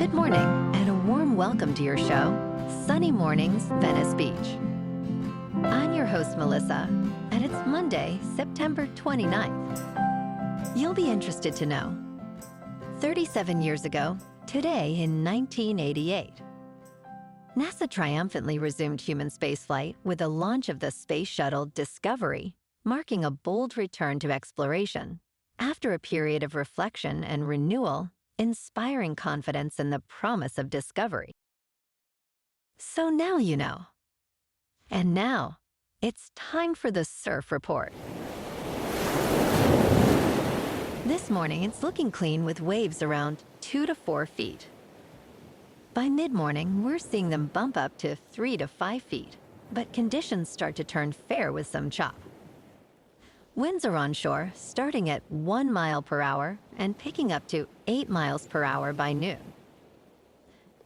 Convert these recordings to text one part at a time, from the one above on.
Good morning, and a warm welcome to your show, Sunny Mornings, Venice Beach. I'm your host, Melissa, and it's Monday, September 29th. You'll be interested to know, 37 years ago, today in 1988, NASA triumphantly resumed human spaceflight with the launch of the space shuttle Discovery, marking a bold return to exploration after a period of reflection and renewal, inspiring confidence in the promise of discovery. So now you know. And now, it's time for the Surf Report. This morning, it's looking clean with waves around 2 to 4 feet. By mid-morning, we're seeing them bump up to 3 to 5 feet, but conditions start to turn fair with some chop. Winds are onshore, starting at 1 mile per hour and picking up to 8 miles per hour by noon.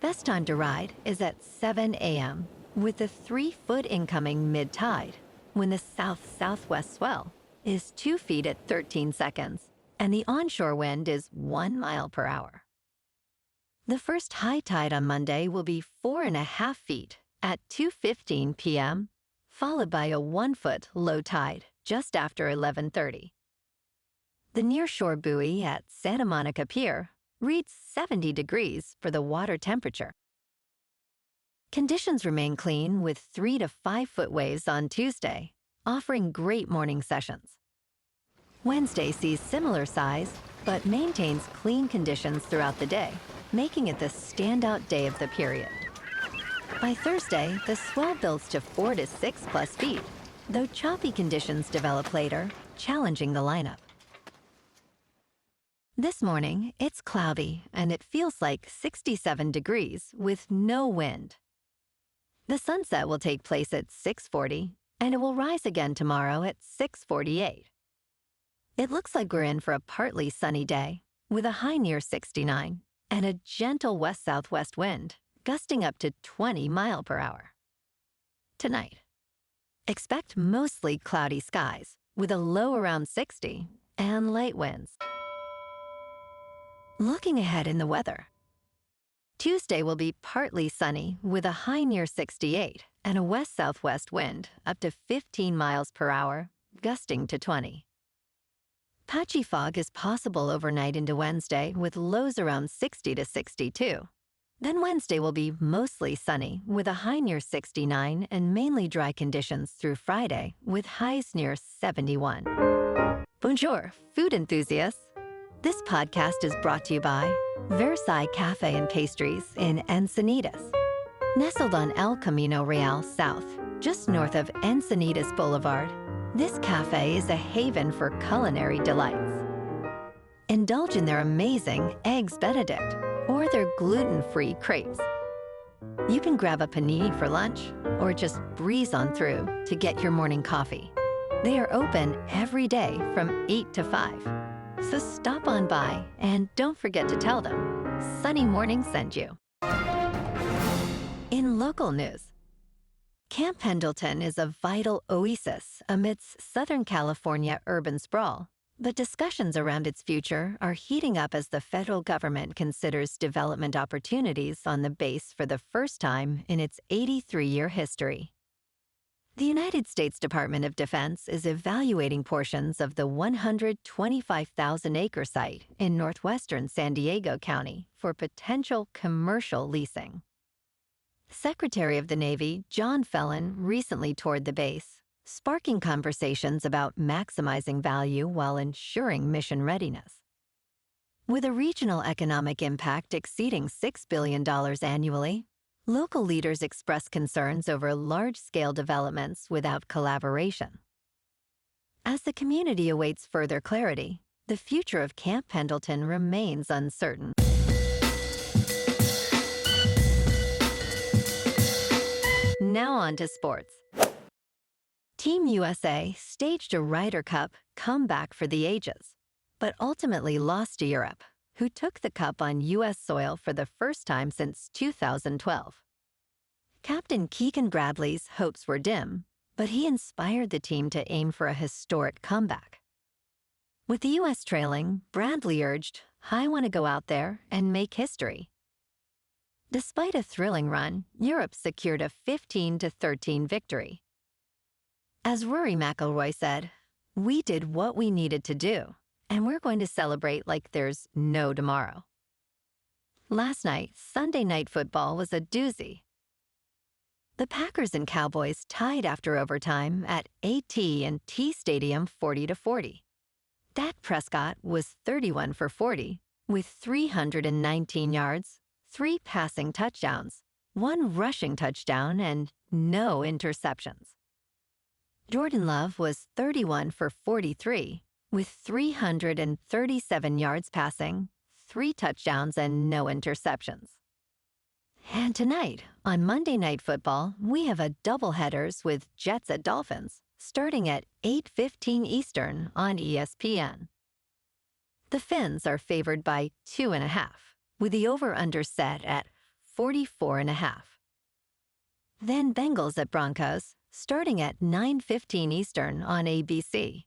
Best time to ride is at 7 a.m. with the 3-foot incoming mid-tide, when the south-southwest swell is 2 feet at 13 seconds, and the onshore wind is 1 mile per hour. The first high tide on Monday will be 4.5 feet at 2:15 p.m., followed by a 1-foot low tide just after 11:30. The nearshore buoy at Santa Monica Pier reads 70 degrees for the water temperature. Conditions remain clean with 3 to 5 foot waves on Tuesday, offering great morning sessions. Wednesday sees similar size, but maintains clean conditions throughout the day, making it the standout day of the period. By Thursday, the swell builds to 4 to 6 plus feet, though choppy conditions develop later, challenging the lineup. This morning, it's cloudy and it feels like 67 degrees with no wind. The sunset will take place at 6:40, and it will rise again tomorrow at 6:48. It looks like we're in for a partly sunny day, with a high near 69 and a gentle west-southwest wind, gusting up to 20 miles per hour. Tonight, expect mostly cloudy skies, with a low around 60 and light winds. Looking ahead in the weather, Tuesday will be partly sunny with a high near 68 and a west-southwest wind up to 15 miles per hour, gusting to 20. Patchy fog is possible overnight into Wednesday with lows around 60 to 62. Then Wednesday will be mostly sunny with a high near 69 and mainly dry conditions through Friday with highs near 71. Bonjour, food enthusiasts. This podcast is brought to you by Versailles Cafe and Pastries in Encinitas. Nestled on El Camino Real South, just north of Encinitas Boulevard, this cafe is a haven for culinary delights. Indulge in their amazing Eggs Benedict or their gluten-free crepes. You can grab a panini for lunch or just breeze on through to get your morning coffee. They are open every day from 8 to 5. So stop on by and don't forget to tell them Sunny Morning sent you. In local news, Camp Pendleton is a vital oasis amidst Southern California urban sprawl, but discussions around its future are heating up as the federal government considers development opportunities on the base for the first time in its 83-year history. The United States Department of Defense is evaluating portions of the 125,000-acre site in northwestern San Diego County for potential commercial leasing. Secretary of the Navy John Felon recently toured the base, sparking conversations about maximizing value while ensuring mission readiness. With a regional economic impact exceeding $6 billion annually, local leaders express concerns over large-scale developments without collaboration. As the community awaits further clarity, the future of Camp Pendleton remains uncertain. Now on to sports. Team USA staged a Ryder Cup comeback for the ages, but ultimately lost to Europe, who took the cup on U.S. soil for the first time since 2012. Captain Keegan Bradley's hopes were dim, but he inspired the team to aim for a historic comeback. With the U.S. trailing, Bradley urged, "I want to go out there and make history." Despite a thrilling run, Europe secured a 15-13 victory. As Rory McIlroy said, "We did what we needed to do, and we're going to celebrate like there's no tomorrow." Last night, Sunday Night Football was a doozy. The Packers and Cowboys tied after overtime at AT&T Stadium 40-40. Dak Prescott was 31 for 40, with 319 yards, 3 passing touchdowns, 1 rushing touchdown, and no interceptions. Jordan Love was 31 for 43, with 337 yards passing, 3 touchdowns, and no interceptions. And tonight, on Monday Night Football, we have a doubleheaders with Jets at Dolphins, starting at 8:15 Eastern on ESPN. The Finns are favored by 2.5, with the over-under set at 44.5. Then Bengals at Broncos, starting at 9:15 Eastern on ABC.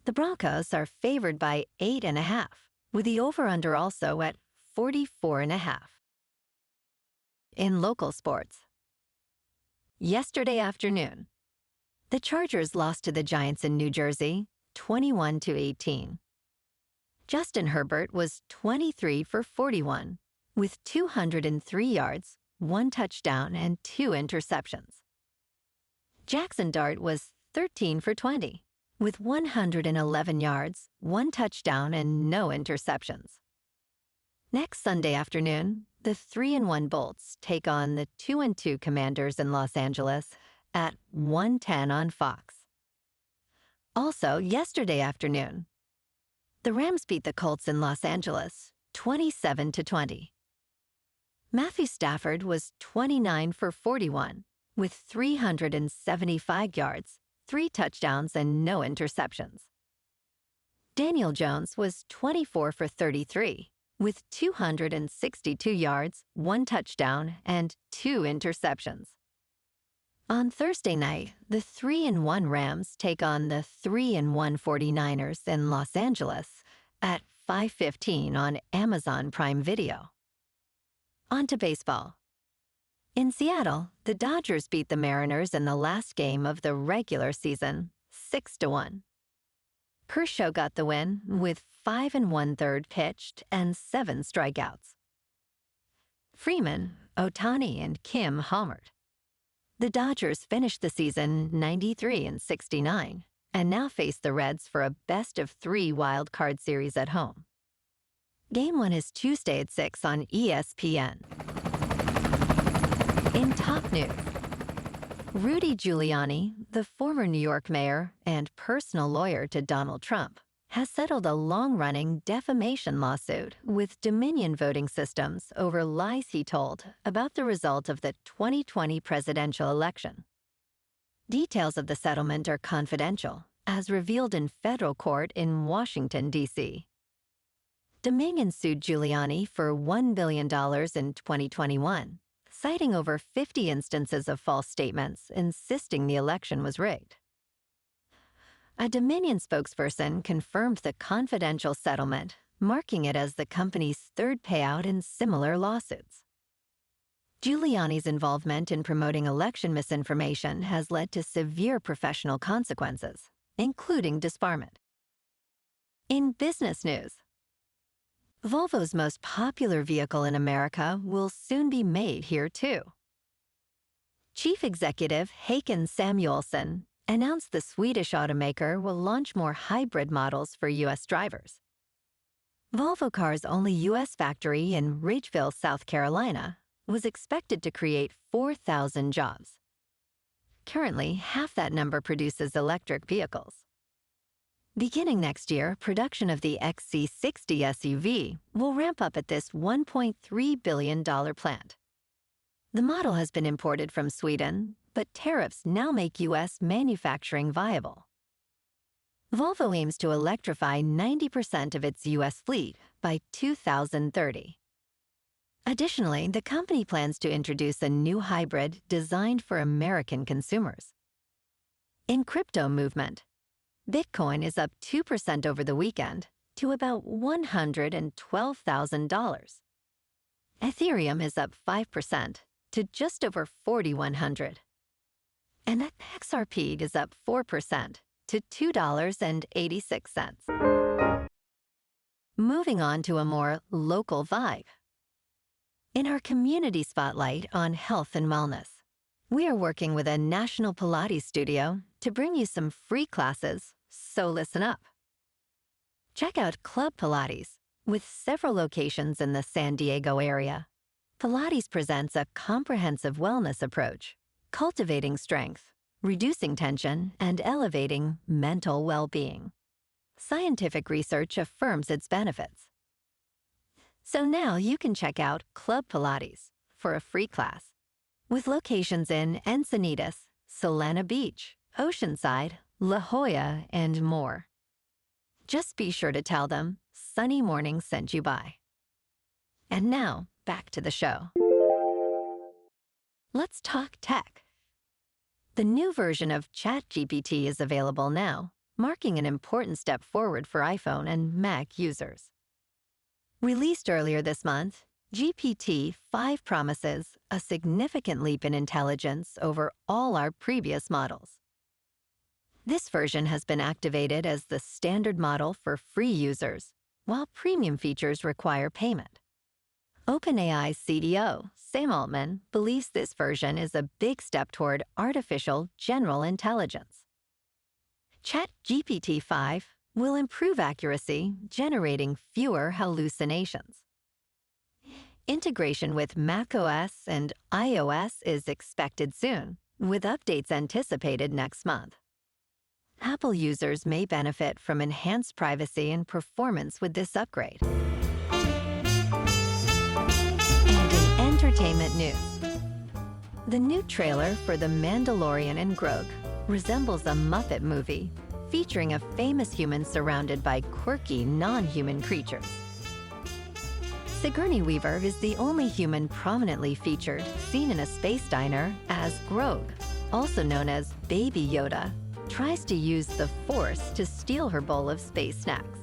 The Broncos are favored by 8.5, with the over-under also at 44.5. In local sports. Yesterday afternoon, the Chargers lost to the Giants in New Jersey, 21-18. Justin Herbert was 23 for 41, with 203 yards, 1 touchdown, and 2 interceptions. Jackson Dart was 13 for 20, with 111 yards, 1 touchdown, and no interceptions. Next Sunday afternoon, the 3-1 Bolts take on the 2-2 Commanders in Los Angeles at 1:10 on Fox. Also, yesterday afternoon, the Rams beat the Colts in Los Angeles, 27-20. Matthew Stafford was 29 for 41, with 375 yards, 3 touchdowns, and no interceptions. Daniel Jones was 24 for 33, with 262 yards, 1 touchdown, and 2 interceptions. On Thursday night, the 3-1 Rams take on the 3-1 49ers in Los Angeles at 5:15 on Amazon Prime Video. On to baseball. In Seattle, the Dodgers beat the Mariners in the last game of the regular season, 6-1. Kershaw got the win with 5 1/3 pitched and 7 strikeouts. Freeman, Ohtani, and Kim homered. The Dodgers finished the season 93-69 and now face the Reds for a best-of-3 wild card series at home. Game 1 is Tuesday at 6 on ESPN. In top news, Rudy Giuliani, the former New York mayor and personal lawyer to Donald Trump, has settled a long-running defamation lawsuit with Dominion Voting Systems over lies he told about the result of the 2020 presidential election. Details of the settlement are confidential, as revealed in federal court in Washington, D.C. Dominion sued Giuliani for $1 billion in 2021, citing over 50 instances of false statements insisting the election was rigged. A Dominion spokesperson confirmed the confidential settlement, marking it as the company's 3rd payout in similar lawsuits. Giuliani's involvement in promoting election misinformation has led to severe professional consequences, including disbarment. In business news, Volvo's most popular vehicle in America will soon be made here too. Chief Executive Håkan Samuelsson announced the Swedish automaker will launch more hybrid models for U.S. drivers. Volvo Cars' only U.S. factory in Ridgeville, South Carolina, was expected to create 4,000 jobs. Currently, half that number produces electric vehicles. Beginning next year, production of the XC60 SUV will ramp up at this $1.3 billion plant. The model has been imported from Sweden, but tariffs now make U.S. manufacturing viable. Volvo aims to electrify 90% of its U.S. fleet by 2030. Additionally, the company plans to introduce a new hybrid designed for American consumers. In crypto movement, Bitcoin is up 2% over the weekend to about $112,000. Ethereum is up 5% to just over 4,100. And the XRP is up 4% to $2.86. Moving on to a more local vibe. In our community spotlight on health and wellness, we are working with a national Pilates studio to bring you some free classes, so listen up. Check out Club Pilates, with several locations in the San Diego area. Pilates presents a comprehensive wellness approach, cultivating strength, reducing tension, and elevating mental well-being. Scientific research affirms its benefits. So now you can check out Club Pilates for a free class, with locations in Encinitas, Solana Beach, Oceanside, La Jolla, and more. Just be sure to tell them Sunny Morning sent you by. And now, back to the show. Let's talk tech. The new version of ChatGPT is available now, marking an important step forward for iPhone and Mac users. Released earlier this month, GPT-5 promises a significant leap in intelligence over all our previous models. This version has been activated as the standard model for free users, while premium features require payment. OpenAI's CDO, Sam Altman, believes this version is a big step toward artificial general intelligence. ChatGPT-5 will improve accuracy, generating fewer hallucinations. Integration with macOS and iOS is expected soon, with updates anticipated next month. Apple users may benefit from enhanced privacy and performance with this upgrade. And in entertainment news, the new trailer for The Mandalorian and Grogu resembles a Muppet movie featuring a famous human surrounded by quirky, non-human creatures. Sigourney Weaver is the only human prominently featured seen in a space diner as Grogu, also known as Baby Yoda, tries to use the Force to steal her bowl of space snacks.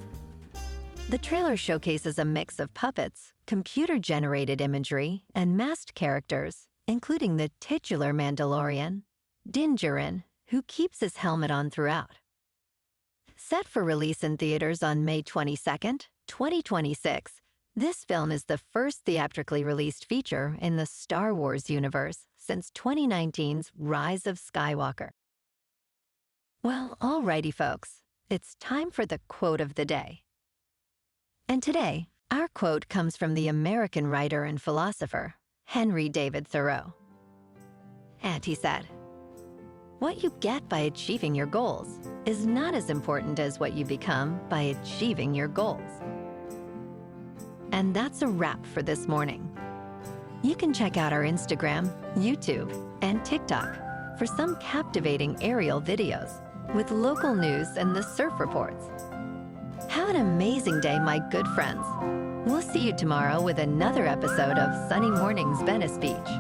The trailer showcases a mix of puppets, computer-generated imagery, and masked characters, including the titular Mandalorian, Din Djarin, who keeps his helmet on throughout. Set for release in theaters on May 22, 2026, this film is the first theatrically released feature in the Star Wars universe since 2019's Rise of Skywalker. Well, alrighty folks, it's time for the quote of the day. And today, our quote comes from the American writer and philosopher, Henry David Thoreau. And he said, "What you get by achieving your goals is not as important as what you become by achieving your goals." And that's a wrap for this morning. You can check out our Instagram, YouTube, and TikTok for some captivating aerial videos with local news and the surf reports. Have an amazing day, my good friends. We'll see you tomorrow with another episode of Sunny Mornings Venice Beach.